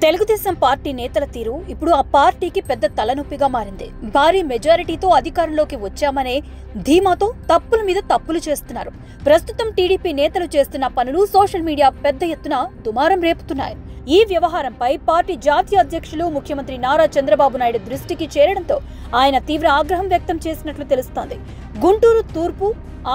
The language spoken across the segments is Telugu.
తెలుగుదేశం పార్టీ నేతల తీరు ఇప్పుడు ఆ పార్టీకి పెద్ద తలనొప్పిగా మారింది. భారీ మెజారిటీతో అధికారంలోకి వచ్చామనే ధీమాతో తప్పుల మీద తప్పులు చేస్తున్నారు. ప్రస్తుతం టీడీపీ నేతలు చేస్తున్న పనులు సోషల్ మీడియా పెద్ద ఎత్తున దుమారం రేపుతున్నాయి. ఈ వ్యవహారంపై పార్టీ జాతీయ అధ్యక్షులు ముఖ్యమంత్రి నారా చంద్రబాబు నాయుడు దృష్టికి చేరడంతో ఆయన తీవ్ర ఆగ్రహం వ్యక్తం చేసినట్లు తెలుస్తోంది. గుంటూరు తూర్పు,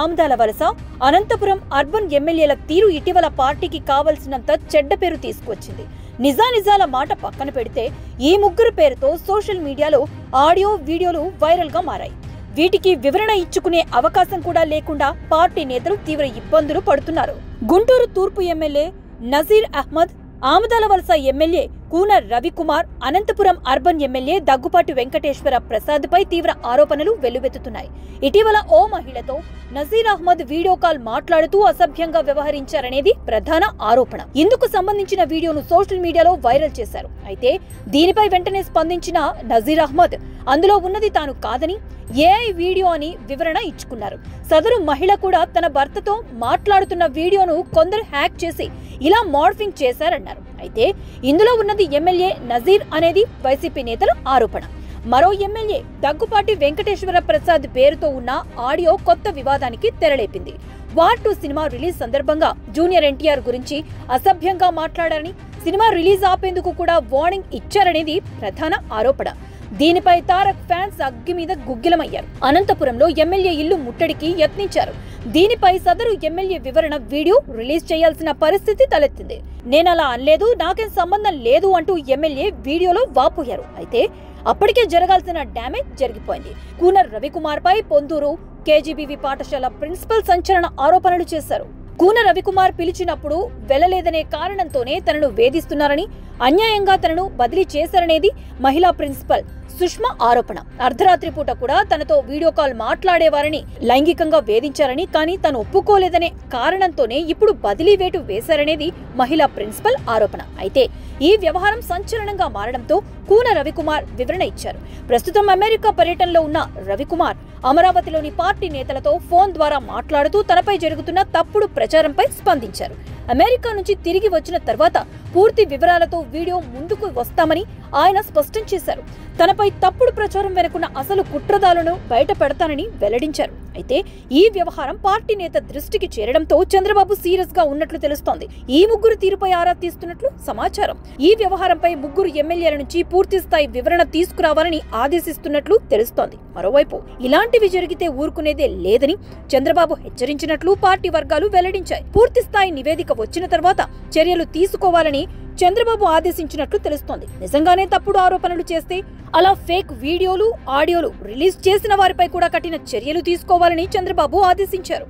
ఆమదాల వలస, అనంతపురం అర్బన్ ఎమ్మెల్యేల తీరు ఇటీవల పార్టీకి కావలసినంత చెడ్డ పేరు తీసుకొచ్చింది. నిజానిజాల మాట పక్కన పెడితే ఈ ముగ్గురు పేరుతో సోషల్ మీడియాలో ఆడియో, వీడియోలు వైరల్ గా మారాయి. వీటికి వివరణ ఇచ్చుకునే అవకాశం కూడా లేకుండా పార్టీ నేతలు తీవ్ర ఇబ్బందులు పడుతున్నారు. గుంటూరు తూర్పు MLA Nazir Ahmed, Amadalavalasa MLA Kuna Ravikumar, Anantapuram urban MLA Daggubati Venkateswara Prasad పై తీవ్ర ఆరోపణలు వెల్లువెత్తుతున్నాయి. ఇటీవల ఓ మహిళతో నజీర్ అహ్మద్ వీడియో కాల్ మాట్లాడుతూ అసభ్యంగా వ్యవహరించారనేది ప్రధాన ఆరోపణ. ఇందుకు సంబంధించిన వీడియోను సోషల్ మీడియాలో వైరల్ చేశారు. అయితే దీనిపై వెంటనే స్పందించిన నజీర్ అహ్మద్ అందులో ఉన్నది తాను కాదని ఏఐ వీడియో అని వివరణ ఇచ్చుకున్నారు. సదరు మహిళ కూడా తన భర్తతో మాట్లాడుతున్న వీడియోను కొందరు హ్యాక్ చేసి ఇలా మార్ఫింగ్ చేశారన్నారు. అయితే ఇందులో ఉన్నది ఎమ్మెల్యే నజీర్ అనేది వైసీపీ నేతల ఆరోపణ. మరో ఎమ్మెల్యే దగ్గుపాటి వెంకటేశ్వర ప్రసాద్ పేరుతో ఉన్న ఆడియో కొత్త వివాదానికి తెరలేపింది. వార్ 2 సినిమా రిలీజ్ సందర్భంగా జూనియర్ ఎన్టీఆర్ గురించి అసభ్యంగా మాట్లాడారని, సినిమా రిలీజ్ ఆపేందుకు కూడా వార్నింగ్ ఇచ్చారనేది ప్రధాన ఆరోపణ. దీనిపై తారక్ ఫ్యాన్స్ అగ్గి మీద గుగ్గిలమయ్యారు. అనంతపురంలో ఎమ్మెల్యే ఇల్లు ముట్టడికి యత్నించారు. దీనిపై సదరు ఎమ్మెల్యే వివరణ వీడియో రిలీజ్ చేయాల్సిన పరిస్థితి తలెత్తింది. నేనలా అనలేదు, నాకేం సంబంధం లేదు అంటూ ఎమ్మెల్యే వీడియోలో వాపోయారు. అయితే అప్పటికే జరగాల్సిన డ్యామేజ్ జరిగిపోయింది. కూన రవికుమార్ పై పొందూరు కేజీబీవీ పాఠశాల ప్రిన్సిపల్ సంచలన ఆరోపణలు చేశారు. కూన రవికుమార్ పిలిచినప్పుడు వెళ్లలేదనే కారణంతోనే తనను వేధిస్తున్నారని, అన్యాయంగా తనను బదిలీ చేశారనేది మహిళా ప్రిన్సిపల్ సుష్మా ఆరోపణ. అర్ధరాత్రి పూట కూడా తనతో వీడియో కాల్ మాట్లాడేవారని, లైంగికంగా వేధించారని, కానీ తను ఒప్పుకోలేదనే కారణంతోనే ఇప్పుడు బదిలీ వేటు వేశారనేది మహిళా ప్రిన్సిపల్ ఆరోపణ. అయితే ఈ వ్యవహారం సంచలనంగా మారడంతో కూన రవికుమార్ వివరణ ఇచ్చారు. ప్రస్తుతం అమెరికా పర్యటనలో ఉన్న రవికుమార్ అమరావతిలోని పార్టీ నేతలతో ఫోన్ ద్వారా మాట్లాడుతూ తనపై జరుగుతున్న తప్పుడు ప్రచారంపై స్పందించారు. అమెరికా నుంచి తిరిగి వచ్చిన తర్వాత పూర్తి వివరాలతో వీడియో ముందుకు వస్తామని ఆయన స్పష్టం చేశారు. తనపై తప్పుడు ప్రచారం వెనుకున్న అసలు కుట్రదారులను బయట పెడతానని వెల్లడించారు. అయితే ఈ వ్యవహారం పార్టీ నేత దృష్టికి చేరడంతో చంద్రబాబు సీరియస్ గా ఉన్నట్లు తెలుస్తోంది. ఈ ముగ్గురు తీరుపై ఆరా తీస్తున్నట్లు సమాచారం. ఈ వ్యవహారంపై ముగ్గురు ఎమ్మెల్యేల నుంచి పూర్తి స్థాయి వివరణ తీసుకురావాలని ఆదేశిస్తున్నట్లు తెలుస్తోంది. మరోవైపు ఇలాంటివి జరిగితే ఊరుకునేదే లేదని చంద్రబాబు హెచ్చరించినట్లు పార్టీ వర్గాలు వెల్లడించాయి. పూర్తి స్థాయి నివేదిక వచ్చిన తర్వాత చర్యలు తీసుకోవాలని చంద్రబాబు ఆదేశించినట్లు తెలుస్తోంది. నిజంగానే తప్పుడు ఆరోపణలు చేస్తే అలా ఫేక్ వీడియోలు, ఆడియోలు రిలీజ్ చేసిన వారిపై కూడా కఠిన చర్యలు తీసుకోవాలని చంద్రబాబు ఆదేశించారు.